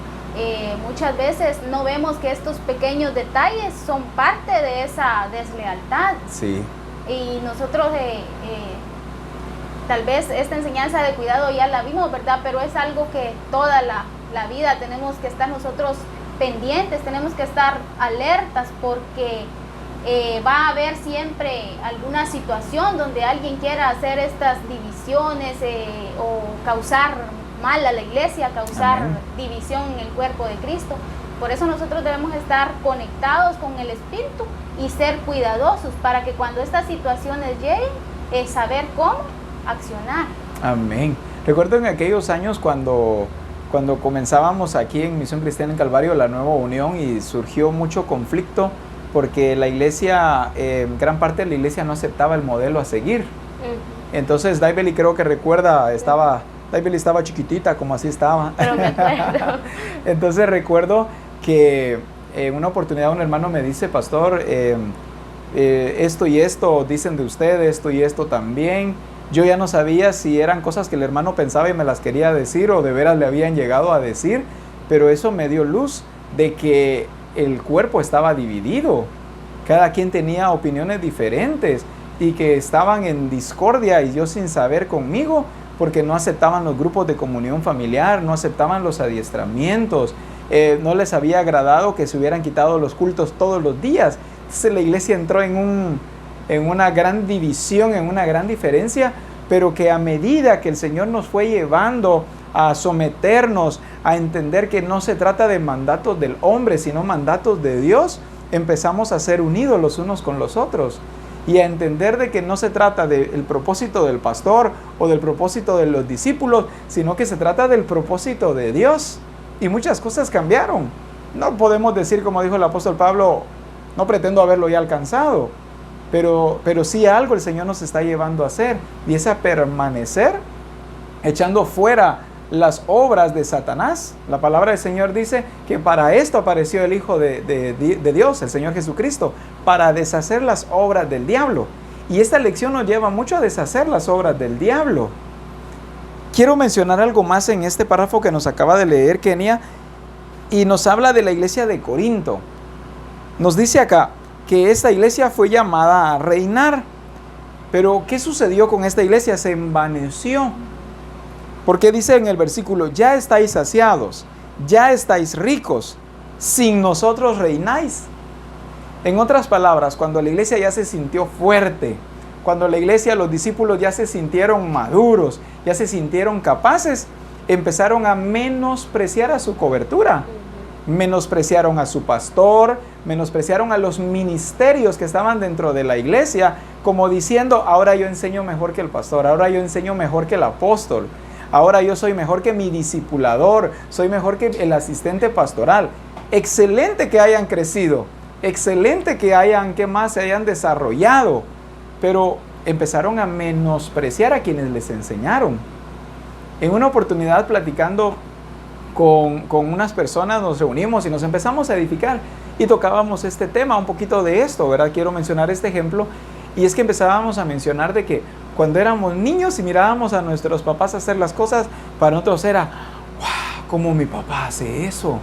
muchas veces no vemos que estos pequeños detalles son parte de esa deslealtad. Sí. Y nosotros tal vez esta enseñanza de cuidado ya la vimos, ¿verdad? Pero es algo que toda la vida tenemos que estar nosotros pendientes, tenemos que estar alertas, porque va a haber siempre alguna situación donde alguien quiera hacer estas divisiones o causar mal a la iglesia, causar división en el cuerpo de Cristo. Por eso nosotros debemos estar conectados con el Espíritu y ser cuidadosos para que cuando estas situaciones lleguen, saber cómo accionar. Amén. Recuerdo en aquellos años cuando comenzábamos aquí en Misión Cristiana en Calvario, la Nueva Unión, y surgió mucho conflicto porque la iglesia, gran parte de la iglesia no aceptaba el modelo a seguir. Entonces Daibeli creo que recuerda, Daibeli estaba chiquitita, como así estaba. Pero me acuerdo. Entonces recuerdo que en una oportunidad un hermano me dice, pastor, esto y esto dicen de usted, esto y esto también. Yo ya no sabía si eran cosas que el hermano pensaba y me las quería decir o de veras le habían llegado a decir, pero eso me dio luz de que el cuerpo estaba dividido. Cada quien tenía opiniones diferentes y que estaban en discordia y yo sin saber conmigo porque no aceptaban los grupos de comunión familiar, no aceptaban los adiestramientos, no les había agradado que se hubieran quitado los cultos todos los días. Entonces la iglesia entró en una gran división, en una gran diferencia, pero que a medida que el Señor nos fue llevando a someternos, a entender que no se trata de mandatos del hombre, sino mandatos de Dios, empezamos a ser unidos los unos con los otros y a entender de que no se trata del propósito del pastor o del propósito de los discípulos, sino que se trata del propósito de Dios. Y muchas cosas cambiaron. No podemos decir, como dijo el apóstol Pablo, no pretendo haberlo ya alcanzado, pero sí algo el Señor nos está llevando a hacer, y es a permanecer echando fuera las obras de Satanás. La palabra del Señor dice que para esto apareció el Hijo de Dios, el Señor Jesucristo, para deshacer las obras del diablo. Y esta lección nos lleva mucho a deshacer las obras del diablo. Quiero mencionar algo más en este párrafo que nos acaba de leer Kenia, y nos habla de la iglesia de Corinto. Nos dice acá que esta iglesia fue llamada a reinar. Pero ¿qué sucedió con esta iglesia? Se envaneció. Porque dice en el versículo, ya estáis saciados, ya estáis ricos, sin nosotros reináis. En otras palabras, cuando la iglesia ya se sintió fuerte, cuando la iglesia, los discípulos ya se sintieron maduros, ya se sintieron capaces, empezaron a menospreciar a su cobertura. Menospreciaron a su pastor, menospreciaron a los ministerios que estaban dentro de la iglesia, como diciendo, ahora yo enseño mejor que el pastor, ahora yo enseño mejor que el apóstol, ahora yo soy mejor que mi discipulador, soy mejor que el asistente pastoral. Excelente que hayan crecido, excelente que ¿qué más? Se hayan desarrollado, pero empezaron a menospreciar a quienes les enseñaron. En una oportunidad, platicando con unas personas, nos reunimos y nos empezamos a edificar y tocábamos este tema, un poquito de esto, ¿verdad? Quiero mencionar este ejemplo, y es que empezábamos a mencionar de que cuando éramos niños y mirábamos a nuestros papás hacer las cosas, para nosotros era, wow, ¿cómo mi papá hace eso?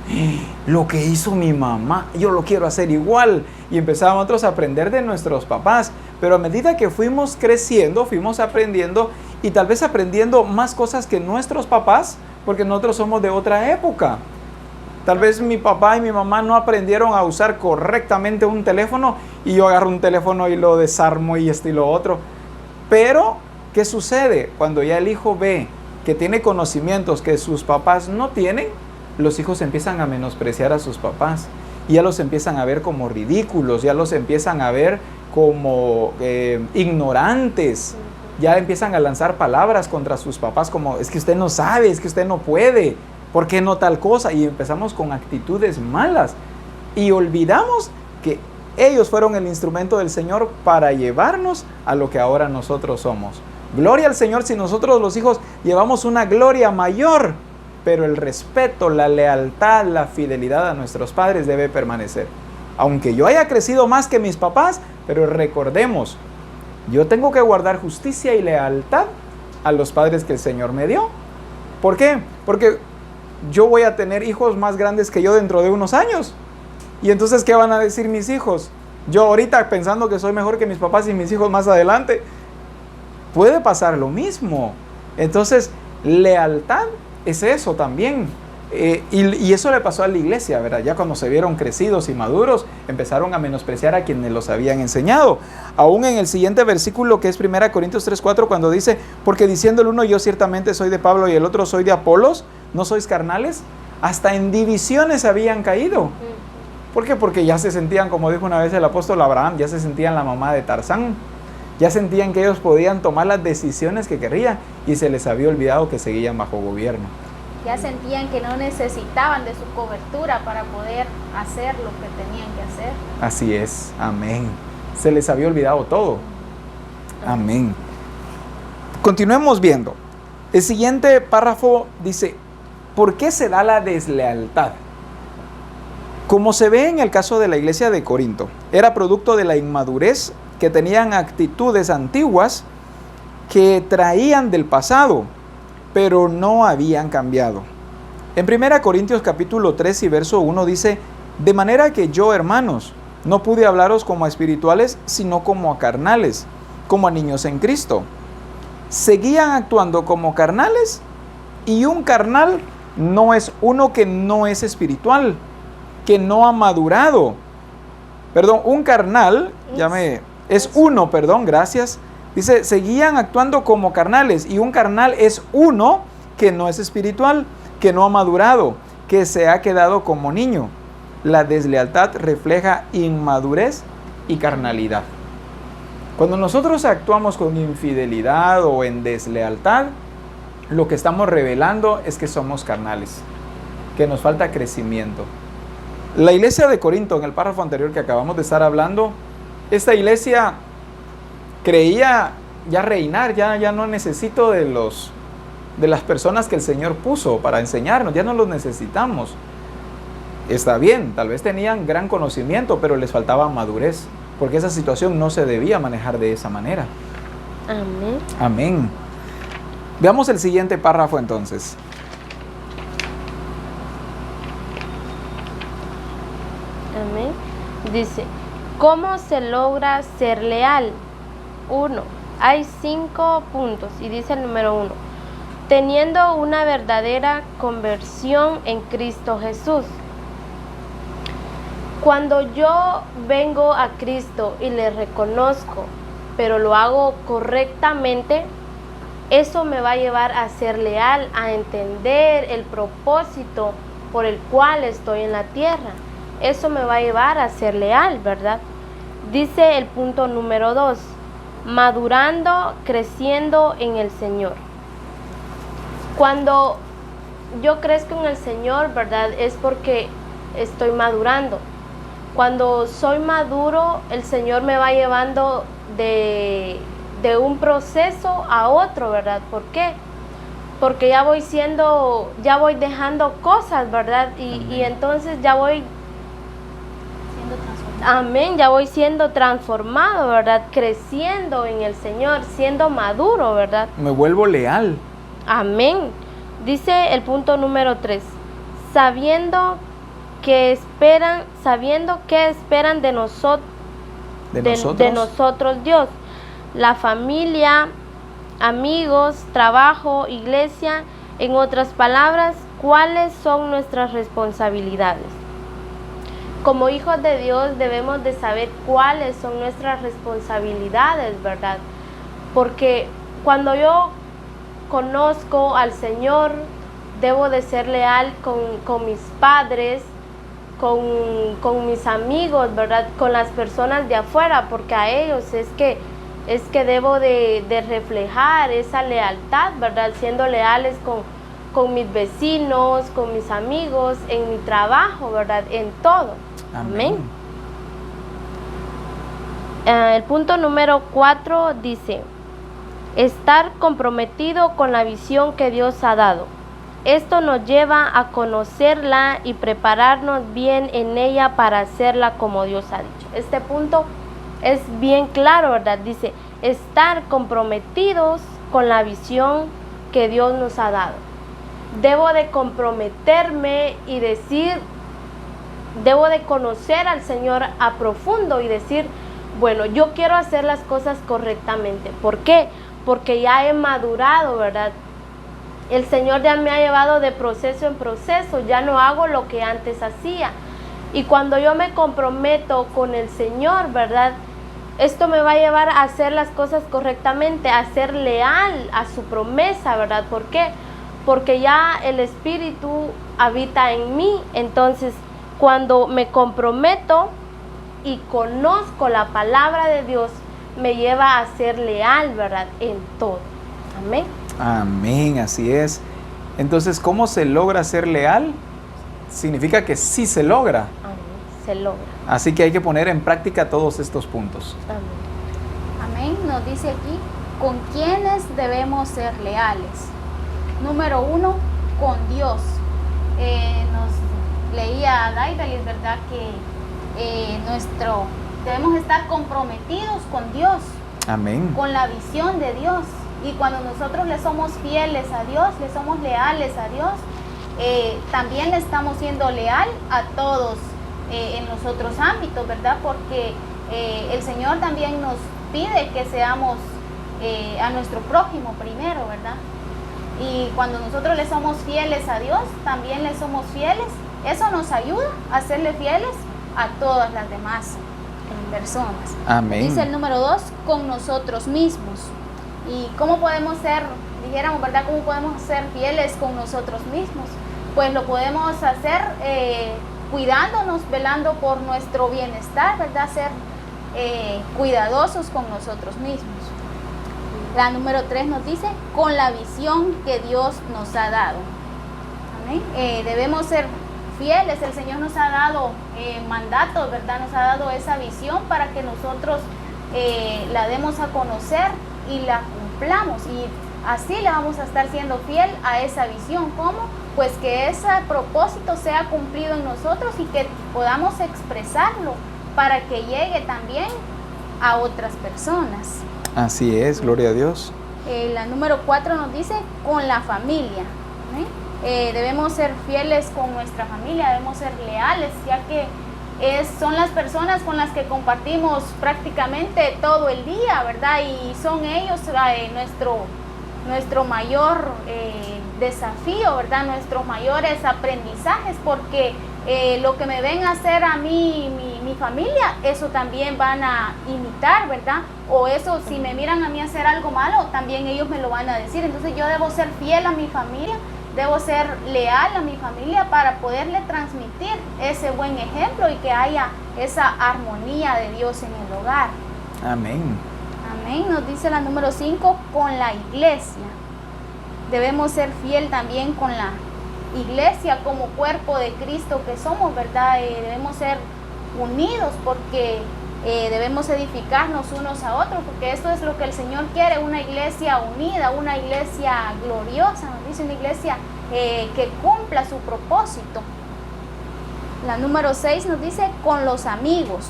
Lo que hizo mi mamá, yo lo quiero hacer igual. Y empezábamos nosotros a aprender de nuestros papás, pero a medida que fuimos creciendo, fuimos aprendiendo, y tal vez aprendiendo más cosas que nuestros papás, porque nosotros somos de otra época. Tal vez mi papá y mi mamá no aprendieron a usar correctamente un teléfono, y yo agarro un teléfono y lo desarmo y esto y lo otro. Pero, ¿qué sucede? Cuando ya el hijo ve que tiene conocimientos que sus papás no tienen, los hijos empiezan a menospreciar a sus papás. Y ya los empiezan a ver como ridículos, ya los empiezan a ver como ignorantes. Ya empiezan a lanzar palabras contra sus papás como, es que usted no sabe, es que usted no puede, ¿por qué no tal cosa? Y empezamos con actitudes malas y olvidamos que ellos fueron el instrumento del Señor para llevarnos a lo que ahora nosotros somos. Gloria al Señor si nosotros los hijos llevamos una gloria mayor, pero el respeto, la lealtad, la fidelidad a nuestros padres debe permanecer. Aunque yo haya crecido más que mis papás, pero recordemos, yo tengo que guardar justicia y lealtad a los padres que el Señor me dio. ¿Por qué? Porque yo voy a tener hijos más grandes que yo dentro de unos años. Y entonces, ¿qué van a decir mis hijos? Yo ahorita pensando que soy mejor que mis papás y mis hijos más adelante. Puede pasar lo mismo. Entonces, lealtad es eso también. Y eso le pasó a la iglesia, ¿verdad? Ya cuando se vieron crecidos y maduros, empezaron a menospreciar a quienes los habían enseñado. Aún en el siguiente versículo, que es 1 Corintios 3:4, cuando dice, porque diciendo el uno, yo ciertamente soy de Pablo, y el otro soy de Apolos, ¿no sois carnales? Hasta en divisiones habían caído. ¿Por qué? Porque ya se sentían, como dijo una vez el apóstol Abraham, ya se sentían la mamá de Tarzán. Ya sentían que ellos podían tomar las decisiones que querían, y se les había olvidado que seguían bajo gobierno. Ya sentían que no necesitaban de su cobertura para poder hacer lo que tenían que hacer. Así es, amén. Se les había olvidado todo. Amén. Continuemos viendo. El siguiente párrafo dice, ¿por qué se da la deslealtad? Como se ve en el caso de la iglesia de Corinto, era producto de la inmadurez, que tenían actitudes antiguas que traían del pasado, pero no habían cambiado. En 1 Corintios capítulo 3 y verso 1 dice: de manera que yo, hermanos, no pude hablaros como a espirituales, sino como a carnales, como a niños en Cristo. Seguían actuando como carnales, y un carnal no es uno que no es espiritual, que no ha madurado. Perdón, un carnal, gracias. Dice, seguían actuando como carnales, y un carnal es uno que no es espiritual, que no ha madurado, que se ha quedado como niño. La deslealtad refleja inmadurez y carnalidad. Cuando nosotros actuamos con infidelidad o en deslealtad, lo que estamos revelando es que somos carnales, que nos falta crecimiento. La iglesia de Corinto, en el párrafo anterior que acabamos de estar hablando, esta iglesia creía ya reinar, ya no necesito de las personas que el Señor puso para enseñarnos, ya no los necesitamos. Está bien, tal vez tenían gran conocimiento, pero les faltaba madurez, porque esa situación no se debía manejar de esa manera. Amén. Amén. Veamos el siguiente párrafo entonces. Amén. Dice, ¿cómo se logra ser leal? 1. Hay 5 puntos y dice el número 1. Teniendo una verdadera conversión en Cristo Jesús. Cuando yo vengo a Cristo y le reconozco, pero lo hago correctamente, eso me va a llevar a ser leal, a entender el propósito por el cual estoy en la tierra. Eso me va a llevar a ser leal, ¿verdad? Dice el punto número 2, madurando, creciendo en el Señor. Cuando yo crezco en el Señor, ¿verdad? Es porque estoy madurando. Cuando soy maduro, el Señor me va llevando de un proceso a otro, ¿verdad? ¿Por qué? Porque ya voy dejando cosas, ¿verdad? Y entonces ya voy Siendo transformado. amén, ya voy siendo transformado, ¿verdad? Creciendo en el Señor, siendo maduro, ¿verdad? Me vuelvo leal. Amén. Dice el punto número 3, sabiendo que esperan de nosotros Dios, la familia, amigos, trabajo, iglesia, en otras palabras, ¿cuáles son nuestras responsabilidades? Como hijos de Dios debemos de saber cuáles son nuestras responsabilidades, ¿verdad? Porque cuando yo conozco al Señor, debo de ser leal con mis padres, con mis amigos, ¿verdad? Con las personas de afuera, porque a ellos es que debo de reflejar esa lealtad, ¿verdad? Siendo leales con mis vecinos, con mis amigos, en mi trabajo, ¿verdad? En todo. Amén. El punto número 4 dice, estar comprometido con la visión que Dios ha dado. Esto nos lleva a conocerla y prepararnos bien en ella para hacerla como Dios ha dicho. Este punto es bien claro, ¿verdad? Dice, estar comprometidos con la visión que Dios nos ha dado. Debo de comprometerme y decir, debo de conocer al Señor a profundo y decir, bueno, yo quiero hacer las cosas correctamente. ¿Por qué? Porque ya he madurado, ¿verdad? El Señor ya me ha llevado de proceso en proceso, ya no hago lo que antes hacía. Y cuando yo me comprometo con el Señor, ¿verdad? Esto me va a llevar a hacer las cosas correctamente, a ser leal a su promesa, ¿verdad? ¿Por qué? Porque ya el Espíritu habita en mí. Entonces, cuando me comprometo y conozco la palabra de Dios, me lleva a ser leal, ¿verdad? En todo. Amén. Amén, así es. Entonces, ¿cómo se logra ser leal? Significa que sí se logra. Amén. Se logra. Así que hay que poner en práctica todos estos puntos. Amén. Amén. Nos dice aquí, ¿con quiénes debemos ser leales? Número 1, con Dios. Nos leía Daidalis, ¿verdad? Que debemos estar comprometidos con Dios. Amén. Con la visión de Dios. Y cuando nosotros le somos fieles a Dios, le somos leales a Dios, también le estamos siendo leal a todos en los otros ámbitos, ¿verdad? Porque el Señor también nos pide que seamos a nuestro prójimo primero, ¿verdad? Y cuando nosotros le somos fieles a Dios, también le somos fieles. Eso nos ayuda a serle fieles a todas las demás personas. Amén. Dice el número 2, con nosotros mismos. ¿Y cómo podemos ser, dijéramos, verdad, cómo podemos ser fieles con nosotros mismos? Pues lo podemos hacer cuidándonos, velando por nuestro bienestar, ¿verdad? Ser cuidadosos con nosotros mismos. La número 3 nos dice, con la visión que Dios nos ha dado. Amén. Debemos ser fieles. El Señor nos ha dado mandatos, ¿verdad? Nos ha dado esa visión para que nosotros la demos a conocer y la cumplamos. Y así le vamos a estar siendo fiel a esa visión. ¿Cómo? Pues que ese propósito sea cumplido en nosotros y que podamos expresarlo para que llegue también a otras personas. Así es, gloria a Dios. La número 4 nos dice con la familia. Debemos ser fieles con nuestra familia, debemos ser leales, ya que son las personas con las que compartimos prácticamente todo el día, ¿verdad? Y son ellos nuestro mayor desafío, ¿verdad? Nuestros mayores aprendizajes, porque lo que me ven hacer a mí, mi familia, eso también van a imitar, ¿verdad? O eso, si me miran a mí hacer algo malo, también ellos me lo van a decir. Entonces yo debo ser fiel a mi familia, debo ser leal a mi familia para poderle transmitir ese buen ejemplo y que haya esa armonía de Dios en el hogar. Amén. Amén. Nos dice la número 5, con la iglesia. Debemos ser fiel también con la iglesia como cuerpo de Cristo que somos, ¿verdad? Debemos ser unidos porque debemos edificarnos unos a otros, porque esto es lo que el Señor quiere, una iglesia unida, una iglesia gloriosa, nos dice, una iglesia que cumpla su propósito. La número 6 nos dice con los amigos.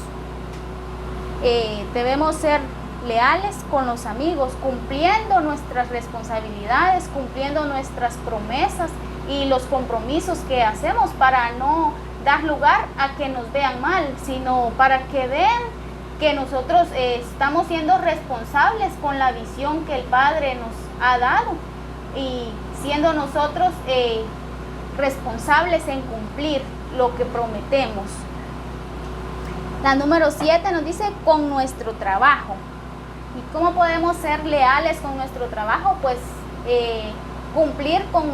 Debemos ser leales con los amigos, cumpliendo nuestras responsabilidades, cumpliendo nuestras promesas y los compromisos que hacemos para no dar lugar a que nos vean mal, sino para que vean que nosotros estamos siendo responsables con la visión que el Padre nos ha dado y siendo nosotros responsables en cumplir lo que prometemos. La número 7 nos dice con nuestro trabajo. ¿Y cómo podemos ser leales con nuestro trabajo? Pues cumplir con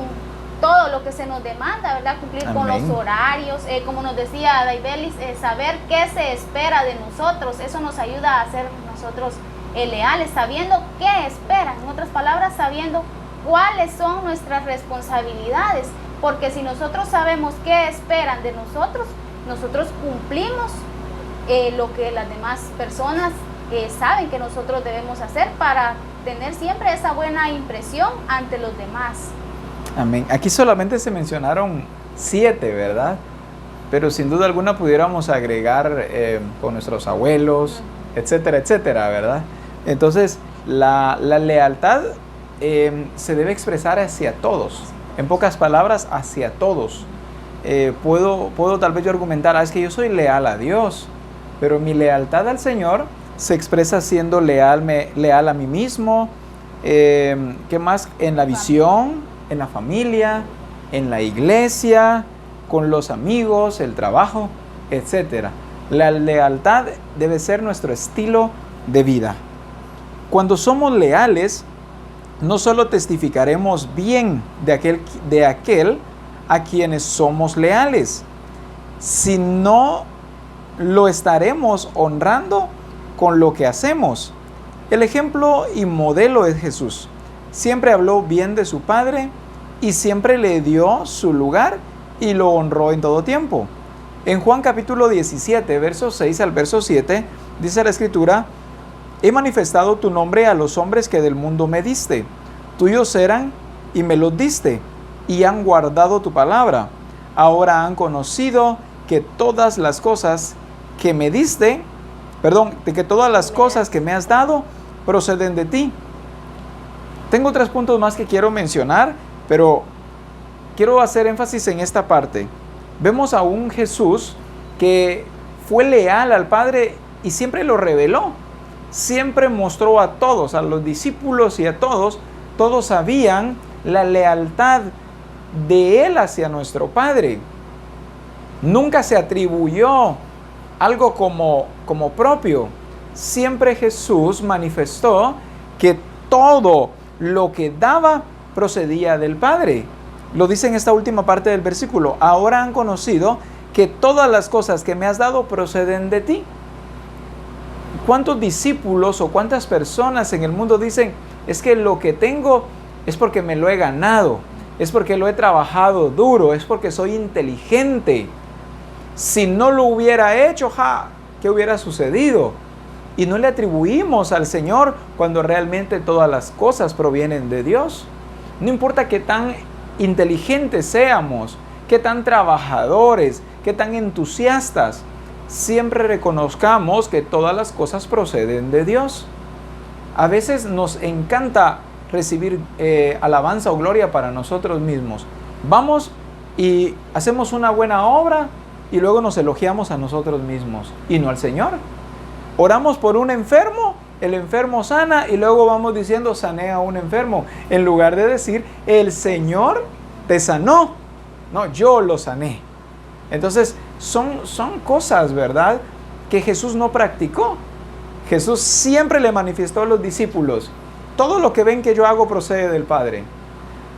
todo lo que se nos demanda, ¿verdad? Cumplir con los horarios, como nos decía Daibelis, saber qué se espera de nosotros. Eso nos ayuda a ser nosotros leales, sabiendo qué esperan. En otras palabras, sabiendo cuáles son nuestras responsabilidades. Porque si nosotros sabemos qué esperan de nosotros, nosotros cumplimos lo que las demás personas saben que nosotros debemos hacer para tener siempre esa buena impresión ante los demás. Amén. Aquí solamente se mencionaron 7, ¿verdad? Pero sin duda alguna pudiéramos agregar con nuestros abuelos, etcétera, etcétera, ¿verdad? Entonces, la lealtad se debe expresar hacia todos. En pocas palabras, hacia todos. Puedo tal vez yo argumentar, es que yo soy leal a Dios, pero mi lealtad al Señor se expresa siendo leal a mí mismo. ¿Qué más? En la visión, en la familia, en la iglesia, con los amigos, el trabajo, etc. La lealtad debe ser nuestro estilo de vida. Cuando somos leales, no solo testificaremos bien de aquel a quienes somos leales, sino lo estaremos honrando con lo que hacemos. El ejemplo y modelo es Jesús. Siempre habló bien de su Padre y siempre le dio su lugar y lo honró en todo tiempo. En Juan capítulo 17, versos 6 al verso 7, dice la Escritura: he manifestado tu nombre a los hombres que del mundo me diste. Tuyos eran y me los diste, y han guardado tu palabra. Ahora han conocido que todas las cosas que me diste, que todas las cosas que me has dado proceden de ti. Tengo 3 puntos más que quiero mencionar, pero quiero hacer énfasis en esta parte. Vemos a un Jesús que fue leal al Padre y siempre lo reveló. Siempre mostró a todos, a los discípulos y a todos sabían la lealtad de Él hacia nuestro Padre. Nunca se atribuyó algo como propio. Siempre Jesús manifestó que todo lo que daba procedía del Padre. Lo dice en esta última parte del versículo. Ahora han conocido que todas las cosas que me has dado proceden de ti. ¿Cuántos discípulos o cuántas personas en el mundo dicen, es que lo que tengo es porque me lo he ganado, es porque lo he trabajado duro, es porque soy inteligente? Si no lo hubiera hecho, ¿qué hubiera sucedido? Y no le atribuimos al Señor cuando realmente todas las cosas provienen de Dios. No importa qué tan inteligentes seamos, qué tan trabajadores, qué tan entusiastas, siempre reconozcamos que todas las cosas proceden de Dios. A veces nos encanta recibir alabanza o gloria para nosotros mismos. Vamos y hacemos una buena obra y luego nos elogiamos a nosotros mismos y no al Señor. Oramos por un enfermo, el enfermo sana y luego vamos diciendo sané a un enfermo, en lugar de decir el Señor te sanó. No, yo lo sané. Entonces son cosas, ¿verdad?, que Jesús no practicó. Jesús siempre le manifestó a los discípulos: todo lo que ven que yo hago procede del Padre.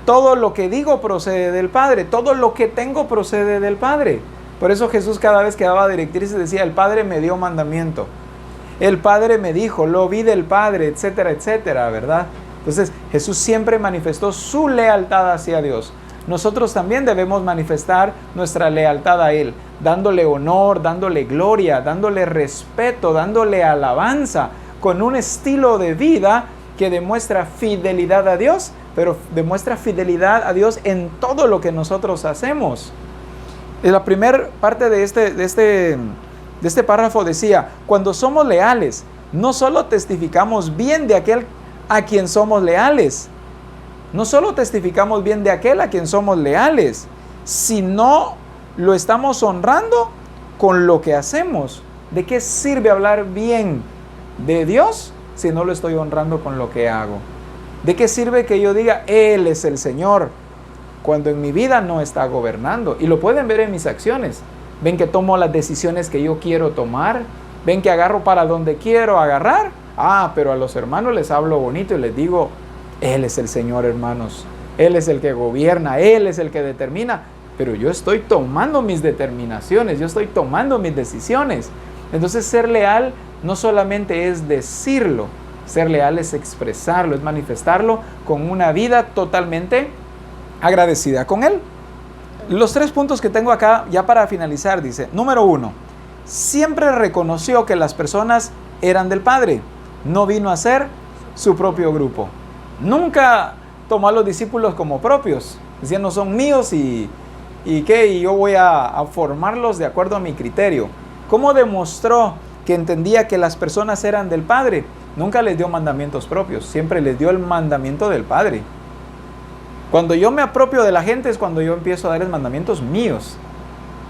Todo lo que digo procede del Padre. Todo lo que tengo procede del Padre. Por eso Jesús cada vez que daba directrices decía: el Padre me dio mandamiento. El Padre me dijo, lo vi del Padre, etcétera, etcétera, ¿verdad? Entonces Jesús siempre manifestó su lealtad hacia Dios. Nosotros también debemos manifestar nuestra lealtad a Él, dándole honor, dándole gloria, dándole respeto, dándole alabanza, con un estilo de vida que demuestra fidelidad a Dios, pero demuestra fidelidad a Dios en todo lo que nosotros hacemos. En la primera parte de este párrafo decía: cuando somos leales, no solo testificamos bien de aquel a quien somos leales, no solo testificamos bien de aquel a quien somos leales, sino lo estamos honrando con lo que hacemos. ¿De qué sirve hablar bien de Dios si no lo estoy honrando con lo que hago? ¿De qué sirve que yo diga Él es el Señor cuando en mi vida no está gobernando? Y lo pueden ver en mis acciones. Ven que tomo las decisiones que yo quiero tomar. Ven que agarro para donde quiero agarrar. Pero a los hermanos les hablo bonito y les digo: Él es el Señor, hermanos. Él es el que gobierna, Él es el que determina. Pero yo estoy tomando mis determinaciones, yo estoy tomando mis decisiones. Entonces ser leal no solamente es decirlo, ser leal es expresarlo, es manifestarlo con una vida totalmente agradecida con Él. Los 3 puntos que tengo acá ya para finalizar, dice: número 1, siempre reconoció que las personas eran del Padre, no vino a ser su propio grupo. Nunca tomó a los discípulos como propios, diciendo son míos y yo voy a formarlos de acuerdo a mi criterio. ¿Cómo demostró que entendía que las personas eran del Padre? Nunca les dio mandamientos propios, siempre les dio el mandamiento del Padre. Cuando yo me apropio de la gente es cuando yo empiezo a darles mandamientos míos.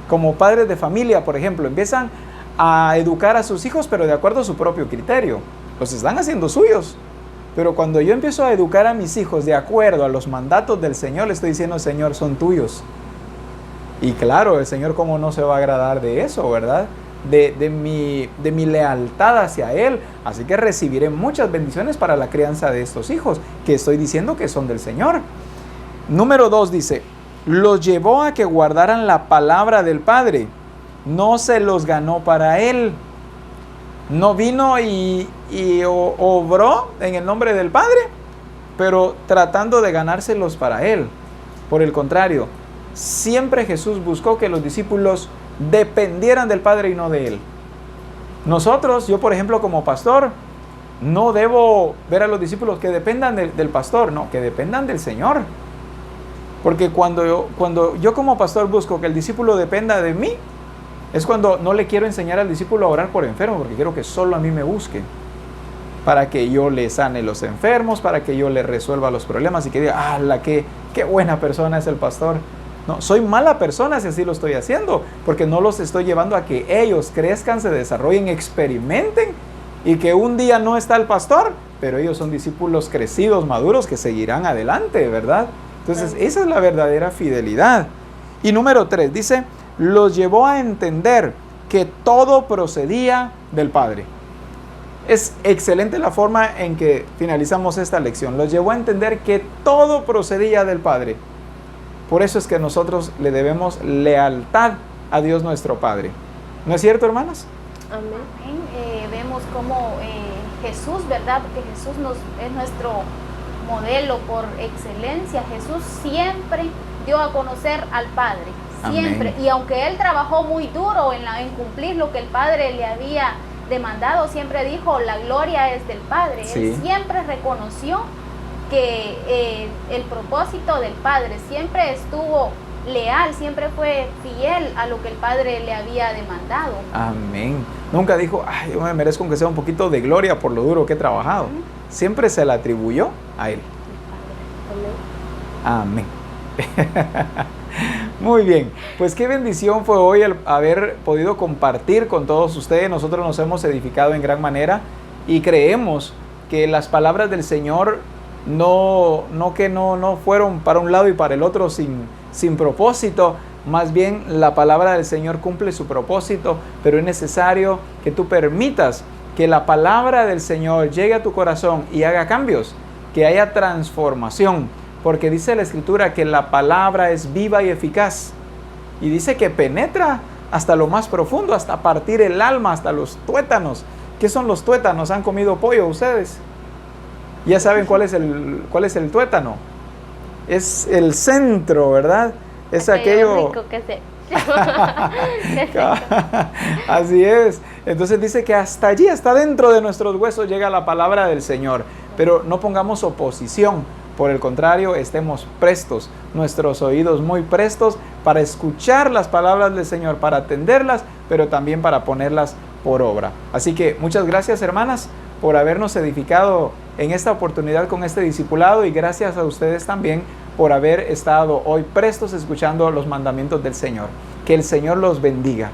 Como padres de familia, por ejemplo, empiezan a educar a sus hijos, pero de acuerdo a su propio criterio. Los están haciendo suyos. Pero cuando yo empiezo a educar a mis hijos de acuerdo a los mandatos del Señor, le estoy diciendo: Señor, son tuyos. Y claro, el Señor cómo no se va a agradar de eso, ¿verdad? De mi lealtad hacia Él. Así que recibiré muchas bendiciones para la crianza de estos hijos, que estoy diciendo que son del Señor. Número 2 dice: los llevó a que guardaran la palabra del Padre. No se los ganó para Él. No vino y obró en el nombre del Padre, pero tratando de ganárselos para Él. Por el contrario, siempre Jesús buscó que los discípulos dependieran del Padre y no de Él. Nosotros, yo por ejemplo como pastor, no debo ver a los discípulos que dependan del pastor, no, que dependan del Señor. Porque cuando yo como pastor busco que el discípulo dependa de mí, es cuando no le quiero enseñar al discípulo a orar por enfermo, porque quiero que solo a mí me busque. para que yo le sane los enfermos, para que yo le resuelva los problemas y que diga, ¡ah, qué buena persona es el pastor! No, soy mala persona si así lo estoy haciendo, porque no los estoy llevando a que ellos crezcan, se desarrollen, experimenten, y que un día no está el pastor, pero ellos son discípulos crecidos, maduros, que seguirán adelante, ¿verdad? Entonces, esa es la verdadera fidelidad. Y número 3, dice, los llevó a entender que todo procedía del Padre. Es excelente la forma en que finalizamos esta lección. Los llevó a entender que todo procedía del Padre. Por eso es que nosotros le debemos lealtad a Dios nuestro Padre. ¿No es cierto, hermanas? Amén. Vemos como Jesús, ¿verdad? Porque Jesús es nuestro modelo por excelencia. Jesús siempre dio a conocer al Padre. Siempre. Amén. Y aunque Él trabajó muy duro en cumplir lo que el Padre le había demandado, siempre dijo, la gloria es del Padre. Sí. Él siempre reconoció que el propósito del Padre, siempre estuvo leal, siempre fue fiel a lo que el Padre le había demandado. Amén. Nunca dijo, ay, yo me merezco aunque sea un poquito de gloria por lo duro que he trabajado. Siempre se la atribuyó a Él. Amén. Muy bien, pues qué bendición fue hoy el haber podido compartir con todos ustedes. Nosotros nos hemos edificado en gran manera y creemos que las palabras del Señor no fueron para un lado y para el otro sin propósito. Más bien la palabra del Señor cumple su propósito, pero es necesario que tú permitas que la palabra del Señor llegue a tu corazón y haga cambios, que haya transformación, porque dice la Escritura que la palabra es viva y eficaz, y dice que penetra hasta lo más profundo, hasta partir el alma, hasta los tuétanos. ¿Qué son los tuétanos? ¿Han comido pollo ustedes? Ya saben cuál es el tuétano. Es el centro, ¿verdad? Es aquello rico que se... Así es. Entonces dice que hasta allí, hasta dentro de nuestros huesos llega la palabra del Señor. Pero no pongamos oposición. Por el contrario, estemos prestos, nuestros oídos muy prestos para escuchar las palabras del Señor, para atenderlas, pero también para ponerlas por obra. Así que muchas gracias, hermanas, por habernos edificado en esta oportunidad con este discipulado, y gracias a ustedes también por haber estado hoy prestos escuchando los mandamientos del Señor. Que el Señor los bendiga.